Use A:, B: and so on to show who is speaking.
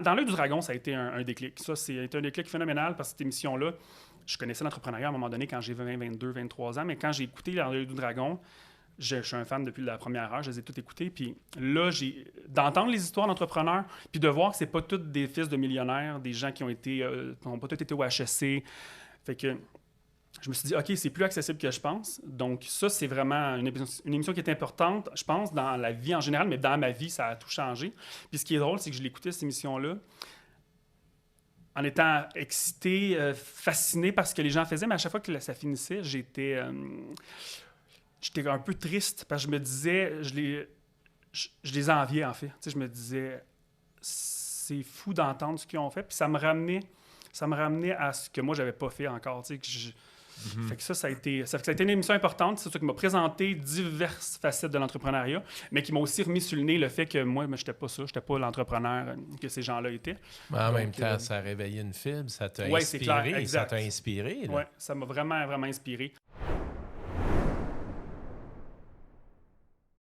A: Dans l'œil du dragon, ça a été un déclic. Ça, c'est un déclic phénoménal parce que cette émission-là, je connaissais l'entrepreneuriat à un moment donné quand j'ai 20, 22, 23 ans, mais quand j'ai écouté Dans l'œil du dragon, je suis un fan depuis la première heure, je les ai toutes écoutées. Puis là, d'entendre les histoires d'entrepreneurs, puis de voir que c'est pas tous des fils de millionnaires, des gens qui ont pas tous été au HSC. Fait que je me suis dit, OK, c'est plus accessible que je pense. Donc, ça, c'est vraiment une émission qui est importante, je pense, dans la vie en général, mais dans ma vie, ça a tout changé. Puis ce qui est drôle, c'est que je l'écoutais, cette émission-là, en étant excité, fasciné par ce que les gens faisaient, mais à chaque fois que ça finissait, j'étais un peu triste parce que je me disais, je les enviais, en fait. Tu sais, je me disais, c'est fou d'entendre ce qu'ils ont fait. Puis ça me ramenait à ce que moi, j'avais pas fait encore. Tu sais, fait que ça a été une émission importante. C'est ça qui m'a présenté diverses facettes de l'entrepreneuriat, mais qui m'a aussi remis sur le nez le fait que moi, je n'étais pas ça. Je n'étais pas l'entrepreneur que ces gens-là étaient.
B: Mais en même temps, ça a réveillé une fibre, ça t'a
A: c'est clair,
B: inspiré.
A: exact.
B: Ça t'a inspiré.
A: Oui, ça m'a vraiment, vraiment inspiré.